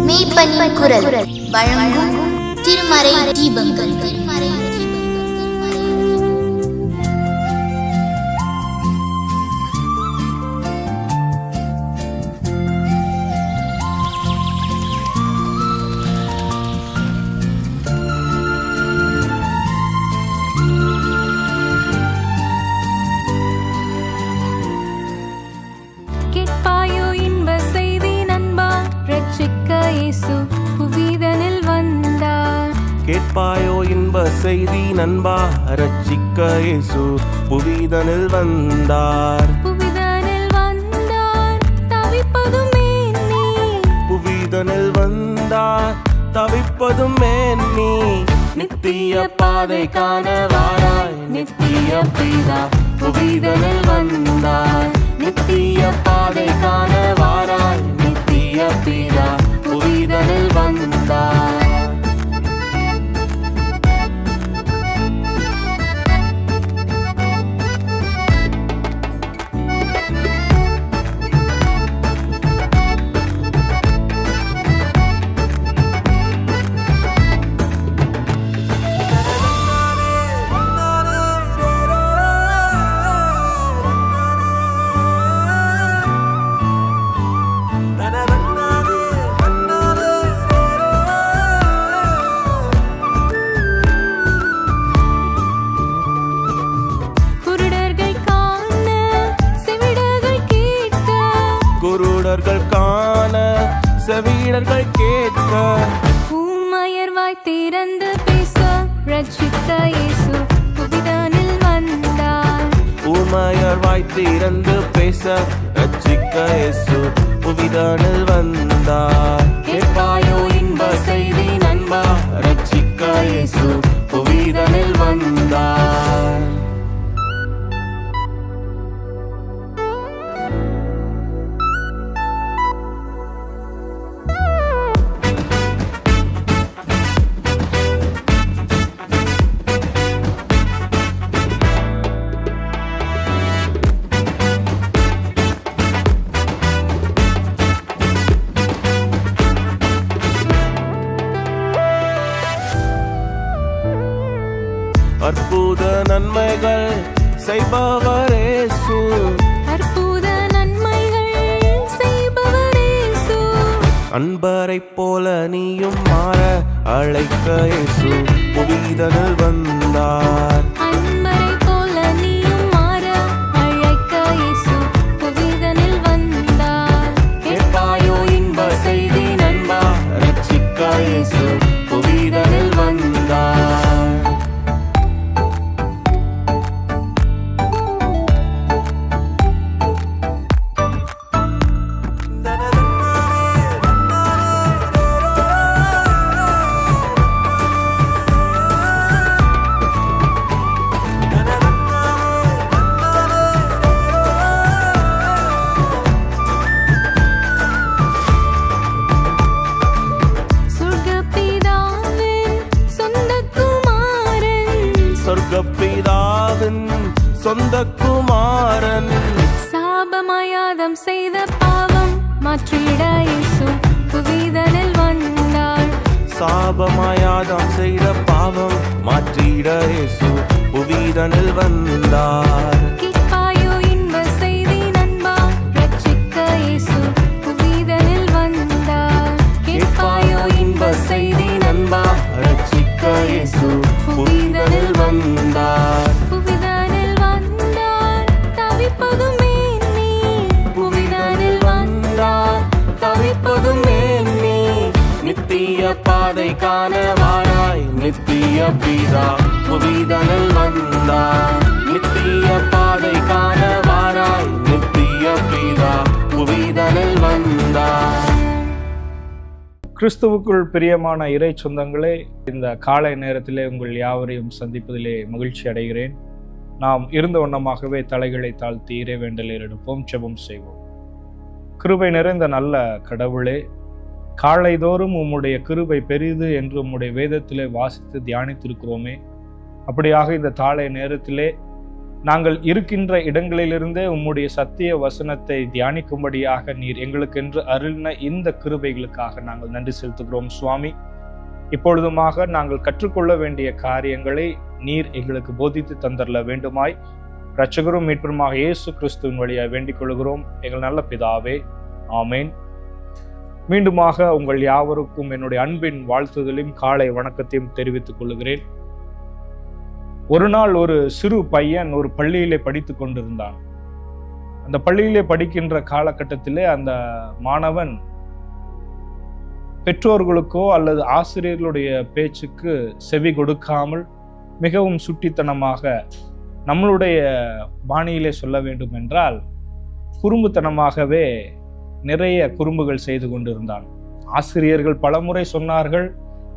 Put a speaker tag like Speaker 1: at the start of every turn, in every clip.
Speaker 1: மெய்ப்பனின் குரல் வழங்கும் திருமறை தீபங்கள்.
Speaker 2: கேட்பாயோ இன்ப செய்தி நண்பா, ரட்சிக்க இயேசு புவிதனில் வந்தார்.
Speaker 3: கேட்பாயோ இன்ப செய்தி நண்பா, ரட்சிக்க இயேசு புவிதனில் வந்தார்.
Speaker 2: புவிதனில் வந்தார், தவிப்பதும் ஏன் நீ?
Speaker 3: புவிதனில் வந்தார், தவிப்பதும் ஏன் நீ? நித்திய பாதை காண வாராய், நித்திய பிதா புவிதனில் வந்தார். நித்திய பாதை காண வாராய், நித்திய பிதா புவிதனில் வந்தார். குருடர்கள் காண, செவிடர்கள் கேட்க,
Speaker 2: ஊமையர் வாய் திறந்து பேச, ரட்சிக்க இயேசு புவிதனில் வந்தார்.
Speaker 3: ஊமையர் வாய் திறந்து பேச, ரட்சிக்க இயேசு புவிதனில் வந்தார். கேட்பாயோ இன்ப செய்தி நண்பா, ரட்சிக்க இயேசு புவிதனில் வந்தார். அற்புத நன்மைகள் செய்பவர் இயேசு,
Speaker 2: அற்புத நன்மைகள் செய்பவர் இயேசு.
Speaker 3: அன்பரைப் போல நீயும் மாற அழைக்க இயேசு புவிதனில் வந்தார்.
Speaker 2: அன்பரைப் போல நீயும் மாற அழைக்க இயேசு புவிதனில் வந்தார்.
Speaker 3: கேட்பாயோ இன்ப செய்தி நண்பா, ரட்சிக்க இயேசு புவிதனில் வந்தார். சொர்க்கபிதாவின் சொந்த குமாரன்,
Speaker 2: சாபமாயாதம் செய்த பாவம் மாற்றிட இயேசு புவிதனில் வந்தார்.
Speaker 3: சாபமாயாதம் செய்த பாவம் மாற்றிட இயேசு புவிதனில் வந்தார்.
Speaker 2: கேட்பாயோ இன்ப செய்தி நண்பா, ரட்சிக்க இயேசு புவிதனில் வந்தார்.
Speaker 3: கேட்பாயோ இன்ப செய்தி நண்பா, ரட்சிக்க இயேசு புவிதனில் வந்தார்.
Speaker 2: புவிதனில் வந்தார், தவிப்பதும் ஏன் நீ?
Speaker 3: புவிதனில் வந்தார், தவிப்பதும் ஏன் நீ? நித்திய பாதை காண வாராய், நித்திய பிதா புவிதனில் வந்தார். நித்திய பாதை காண வாராய், நித்திய பிதா புவிதனில் வந்தார்.
Speaker 4: கிறிஸ்துவுக்குள் பிரியமான இறை சொந்தங்களே, இந்த காலை நேரத்திலே உங்கள் யாவரையும் சந்திப்பதிலே மகிழ்ச்சி அடைகிறேன். நாம் இருந்த வண்ணமாகவே தலைகளை தாழ்த்தி இறைவேண்டலில் எடுப்போம், ஜெபம் செய்வோம். கிருபை நிறைந்த நல்ல கடவுளே, காலைதோறும் உம்முடைய கிருபை பெரிது என்று உம்முடைய வேதத்திலே வாசித்து தியானித்திருக்கிறோமே. அப்படியாக இந்த காலை நேரத்திலே நாங்கள் இருக்கின்ற இடங்களிலிருந்தே உம்முடைய சத்திய வசனத்தை தியானிக்கும்படியாக நீர் எங்களுக்கென்று அருளின இந்த கிருபைகளுக்காக நாங்கள் நன்றி செலுத்துகிறோம் சுவாமி. இப்பொழுதுமாக நாங்கள் கற்றுக்கொள்ள வேண்டிய காரியங்களை நீர் எங்களுக்கு போதித்து தந்தரல வேண்டுமாய் இரட்சகரும் மீட்பருமாக இயேசு கிறிஸ்துவின் வழியாக வேண்டிக் கொள்கிறோம் எங்கள் நல்ல பிதாவே, ஆமேன். மீண்டுமாக உங்கள் யாவருக்கும் என்னுடைய அன்பின் வாழ்த்துதலையும் காலை வணக்கத்தையும் தெரிவித்துக் கொள்கிறேன். ஒரு நாள் ஒரு சிறு பையன் ஒரு பள்ளியிலே படித்து கொண்டிருந்தான். அந்த பள்ளியிலே படிக்கின்ற காலகட்டத்திலே அந்த மாணவன் பெற்றோர்களுக்கோ அல்லது ஆசிரியர்களுடைய பேச்சுக்கு செவி கொடுக்காமல் மிகவும் சுட்டித்தனமாக, நம்மளுடைய பாணியிலே சொல்ல வேண்டும் என்றால் குறும்புத்தனமாகவே நிறைய குறும்புகள் செய்து கொண்டிருந்தான். ஆசிரியர்கள் பலமுறை சொன்னார்கள்,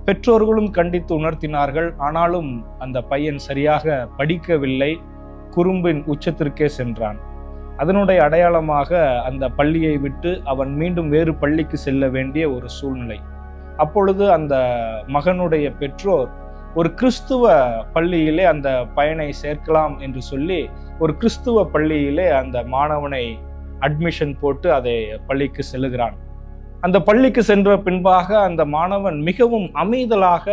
Speaker 4: பெற்றோர்களும் கண்டித்து உணர்த்தினார்கள். ஆனாலும் அந்த பையன் சரியாக படிக்கவில்லை, குறும்பின் உச்சத்திற்கே சென்றான். அதனுடைய அடையாளமாக அந்த பள்ளியை விட்டு அவன் மீண்டும் வேறு பள்ளிக்கு செல்ல வேண்டிய ஒரு சூழ்நிலை. அப்பொழுது அந்த மகனுடைய பெற்றோர் ஒரு கிறிஸ்துவ பள்ளியிலே அந்த பையனை சேர்க்கலாம் என்று சொல்லி ஒரு கிறிஸ்துவ பள்ளியிலே அந்த மாணவனை அட்மிஷன் போட்டு அதை பள்ளிக்கு செல்லுகிறான். அந்த பள்ளிக்கு சென்ற பின்பாக அந்த மாணவன் மிகவும் அமைதலாக,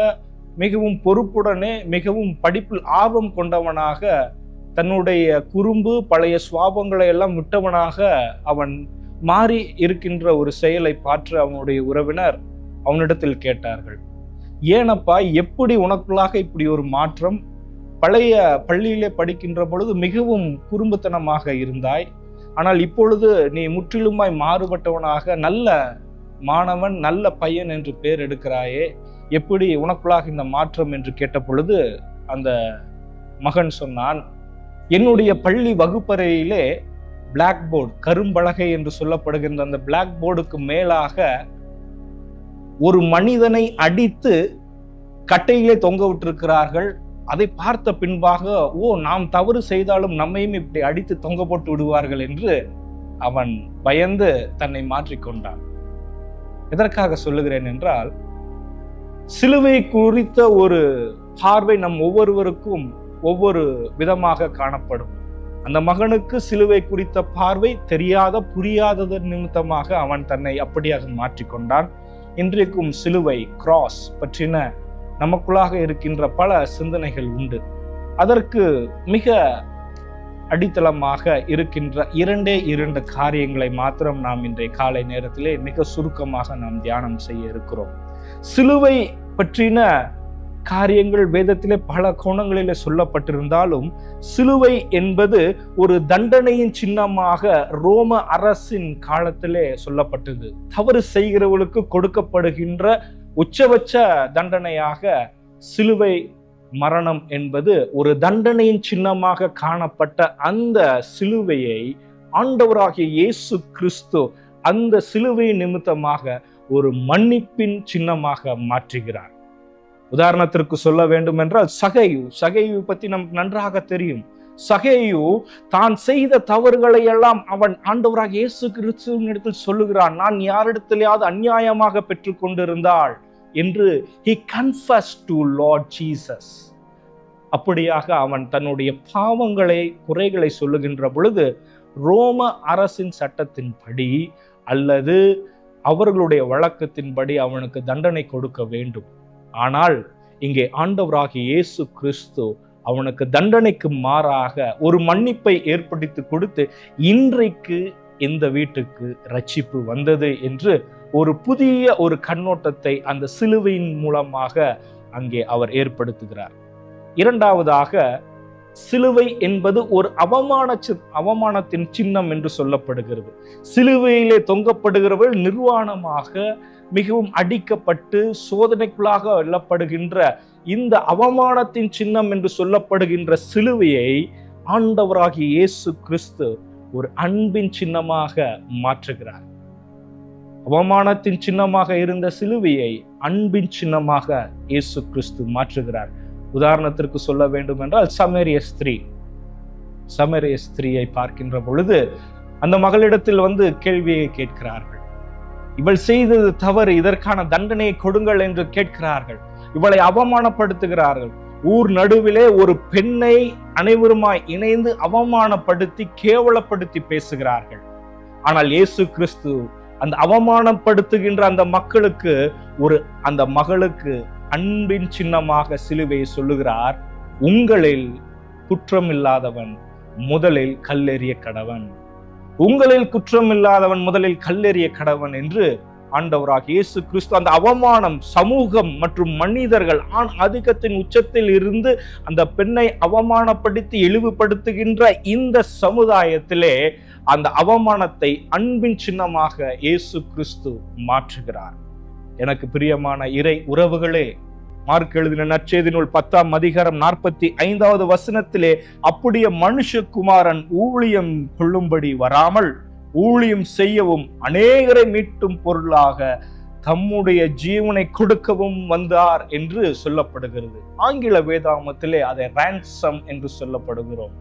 Speaker 4: மிகவும் பொறுப்புடனே, மிகவும் படிப்பில் ஆர்வம் கொண்டவனாக, தன்னுடைய குறும்பு பழைய சுவாபங்களை எல்லாம் விட்டவனாக அவன் மாறி இருக்கின்ற ஒரு செயலை பார்த்து அவனுடைய உறவினர் அவனிடத்தில் கேட்டார்கள், ஏனப்பா எப்படி உனக்குள்ளாக இப்படி ஒரு மாற்றம்? பழைய பள்ளியிலே படிக்கின்ற பொழுது மிகவும் குறும்புத்தனமாக இருந்தாய், ஆனால் இப்பொழுது நீ முற்றிலுமாய் மாறுபட்டவனாக நல்ல மாணவன், நல்ல பையன் என்று பெயர் எடுக்கிறாயே, எப்படி உனக்குள்ளாக இந்த மாற்றம் என்று கேட்ட பொழுது அந்த மகன் சொன்னான், என்னுடைய பள்ளி வகுப்பறையிலே பிளாக் போர்டு, கரும்பலகை என்று சொல்லப்படுகின்ற அந்த பிளாக் போர்டுக்கு மேலாக ஒரு மனிதனை அடித்து கட்டையிலே தொங்க விட்டிருக்கிறார்கள். அதை பார்த்த பின்பாக, ஓ, நாம் தவறு செய்தாலும் நம்மையும் இப்படி அடித்து தொங்க போட்டு விடுவார்கள் என்று அவன் பயந்து தன்னை மாற்றிக்கொண்டான். எதற்காக சொல்லுகிறேன் என்றால், சிலுவை குறித்த ஒரு பார்வை நம் ஒவ்வொருவருக்கும் ஒவ்வொரு விதமாக காணப்படும். அந்த மகனுக்கு சிலுவை குறித்த பார்வை தெரியாத, புரியாதது நிமித்தமாக அவன் தன்னை அப்படியாக மாற்றிக்கொண்டான். இன்றைக்கும் சிலுவை, கிராஸ் பற்றின நமக்குள்ளாக இருக்கின்ற பல சிந்தனைகள் உண்டு. அதற்கு மிக அடித்தளமாக இருக்கின்ற இரண்டு காரியங்களை மாத்திரம் நாம் இன்றைய காலை நேரத்திலே மிக சுருக்கமாக நாம் தியானம் செய்ய இருக்கிறோம். சிலுவை பற்றின காரியங்கள் வேதத்திலே பல கோணங்களிலே சொல்லப்பட்டிருந்தாலும், சிலுவை என்பது ஒரு தண்டனையின் சின்னமாக ரோம அரசின் காலத்திலே சொல்லப்பட்டது. தவறு செய்கிறவர்களுக்கு கொடுக்கப்படுகின்ற உச்சபட்ச தண்டனையாக சிலுவை மரணம் என்பது ஒரு தண்டனையின் சின்னமாக காணப்பட்ட அந்த சிலுவையை ஆண்டவராகிய இயேசு கிறிஸ்து அந்த சிலுவை நிமித்தமாக ஒரு மன்னிப்பின் சின்னமாக மாற்றுகிறார். உதாரணத்திற்கு சொல்ல வேண்டும் என்றால், சகையு பற்றி நமக்கு நன்றாக தெரியும். சகையு தான் செய்த தவறுகளை எல்லாம் அவன் ஆண்டவராக இயேசு கிறிஸ்துவினிடத்தில் சொல்லுகிறான், நான் யாரிடத்திலேயாவது அநியாயமாக பெற்றுக் கொண்டிருந்தாள் என்று he confessed to Lord Jesus. அப்படியாக அவன் தன்னுடைய பாவங்களை, குறைகளை சொல்லுகின்ற பொழுது ரோம அரசின் சட்டத்தின்படி அல்லது அவர்களுடைய வழக்கத்தின்படி அவனுக்கு தண்டனை கொடுக்க வேண்டும். ஆனால் இங்கே ஆண்டவராகிய இயேசு கிறிஸ்து அவனுக்கு தண்டனைக்கு மாறாக ஒரு மன்னிப்பை ஏற்படுத்தி கொடுத்து, இன்றைக்கு இந்த வீட்டுக்கு ரட்சிப்பு வந்தது என்று ஒரு புதிய ஒரு கண்ணோட்டத்தை அந்த சிலுவையின் மூலமாக அங்கே அவர் ஏற்படுத்துகிறார். இரண்டாவதாக, சிலுவை என்பது ஒரு அவமானத்தின் சின்னம் என்று சொல்லப்படுகிறது. சிலுவையிலே தொங்கப்படுகிறவர்கள் நிர்வாணமாக மிகவும் அடிக்கப்பட்டு சோதனைக்குள்ளாக வெல்லப்படுகின்ற இந்த அவமானத்தின் சின்னம் என்று சொல்லப்படுகின்ற சிலுவையை ஆண்டவராகிய இயேசு கிறிஸ்து ஒரு அன்பின் சின்னமாக மாற்றுகிறார். அவமானத்தின் சின்னமாக இருந்த சிலுவையை அன்பின் சின்னமாக இயேசு கிறிஸ்து மாற்றுகிறார். உதாரணத்திற்கு சொல்ல வேண்டும் என்றால், சமரிய ஸ்திரீயை பார்க்கின்ற பொழுது அந்த மகளிடத்தில் கேள்வியை கேட்கிறார்கள். இவள் செய்தது தவறு, இதற்கான தண்டனையை கொடுங்கள் என்று கேட்கிறார்கள். இவளை அவமானப்படுத்துகிறார்கள். ஊர் நடுவிலே ஒரு பெண்ணை அனைவருமாய் இணைந்து அவமானப்படுத்தி கேவலப்படுத்தி பேசுகிறார்கள். ஆனால் இயேசு கிறிஸ்து அந்த அவமானப்படுத்துகின்ற அந்த மக்களுக்கு அந்த மகளுக்கு அன்பின் சின்னமாக சிலுவையை சொல்லுகிறார். உங்களில் குற்றம் இல்லாதவன் முதலில் கல்லெறிய கடவன், உங்களில் குற்றம் இல்லாதவன் முதலில் கல்லெறிய கடவன் என்று ஆண்டவராக இயேசு கிறிஸ்து அந்த அவமானம், சமூகம் மற்றும் மனிதர்கள் ஆண் ஆதிக்கத்தின் உச்சத்தில் இருந்து அந்த பெண்ணை அவமானப்படுத்தி இழிவுபடுத்துகின்ற இந்த சமுதாயத்திலே அந்த அவமானத்தை அன்பின் சின்னமாக இயேசு கிறிஸ்து மாற்றுகிறார். எனக்கு பிரியமான இறை உறவுகளே, மார்க் எழுதின நற்செய்தி நூல் 10ஆம் அதிகாரம் 45வது வசனத்திலே, அப்படியே மனுஷகுமாரன் ஊழியம் கொள்ளும்படி வராமல் ஊழியம் செய்யவும் அநேகரை மீட்டும் பொருளாக தம்முடைய ஜீவனை கொடுக்கவும் வந்தார் என்று சொல்லப்படுகிறது. ஆங்கில வேதாகமத்திலே அதை ransom என்று சொல்லப்படுகிறோம்.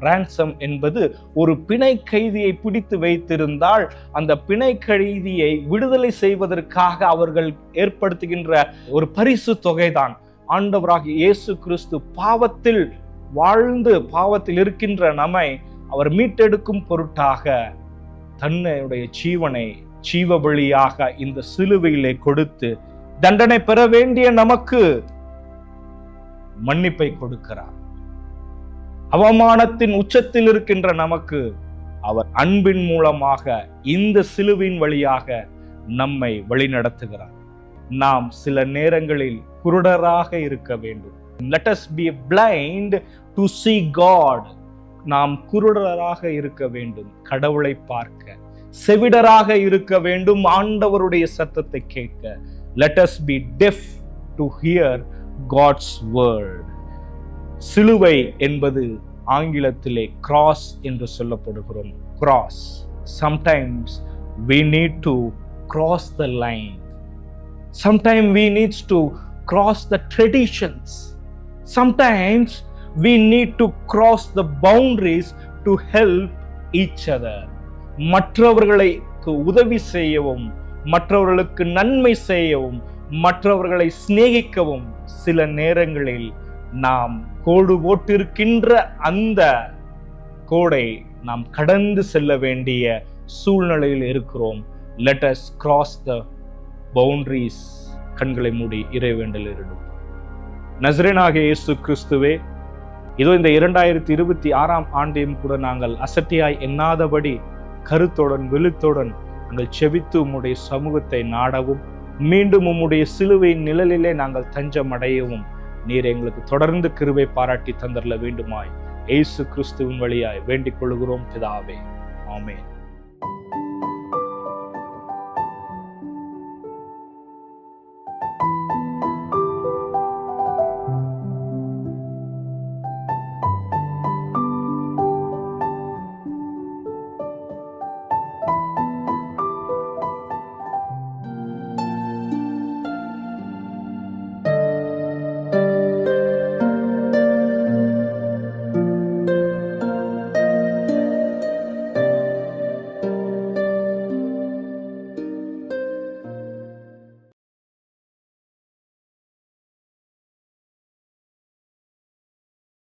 Speaker 4: ransom என்பது ஒரு பிணை கைதியை பிடித்து வைத்திருந்தால் அந்த பிணை கைதியை விடுதலை செய்வதற்காக அவர்கள் ஏற்படுத்துகின்ற ஒரு பரிசு தொகைதான். ஆண்டவராக இயேசு கிறிஸ்து பாவத்தில் வாழ்ந்து பாவத்தில் இருக்கின்ற நம்மை அவர் மீட்டெடுக்கும் பொருட்டாக தன்னுடைய ஜீவனை ஜீவ பலியாக இந்த சிலுவையிலே கொடுத்து தண்டனை பெற வேண்டிய நமக்கு மன்னிப்பை கொடுக்கிறார். அவமானத்தின் உச்சத்தில் இருக்கின்ற நமக்கு அவர் அன்பின் மூலமாக இந்த சிலுவையின் வழியாக நம்மை வழிநடத்துகிறார். நாம் சில நேரங்களில் குருடராக இருக்க வேண்டும். Let us be blind to see God. நாம் குருடராக இருக்க வேண்டும், கடவுளை பார்க்க. செவிடராக இருக்க வேண்டும், ஆண்டவருடைய சத்தத்தை கேட்க. Let us be deaf to hear God's word. சிலுவை என்பது ஆங்கிலத்திலே கிராஸ் என்று சொல்லப்படுகிறோம். Cross. Sometimes we need to cross the line. Sometimes we need to cross the traditions. Sometimes we need to cross the boundaries to help each other. மற்றவர்களுக்கு உதவி செய்யவும், மற்றவர்களுக்கு நன்மை செய்யவும், மற்றவர்களை சிநேகிக்கவும் சில நேரங்களில் நாம் கோடு போட்டிருக்கின்ற அந்த கோடை நாம் கடந்து செல்ல வேண்டிய சூழ்நிலையில் இருக்கிறோம். Let us cross the boundaries. கண்களை மூடி இறைவேண்டல் இருடும். நசரேயனாகிய இயேசு கிறிஸ்துவே, இதோ இந்த 2026ஆம் ஆண்டையும் கூட நாங்கள் அசட்டியாய் எண்ணாதபடி கருத்துடன் விழுத்துடன் நாங்கள் செபித்து உம்முடைய சமூகத்தை நாடவும், மீண்டும் உம்முடைய சிலுவையின் நிழலிலே நாங்கள் தஞ்சம் அடையவும் நீர் எங்களுக்கு தொடர்ந்து கிருபை பாராட்டி தந்தரல வேண்டுமாய் இயேசு கிறிஸ்துவின் வழியாய் வேண்டிக் கொள்கிறோம் பிதாவே. ஆமென்.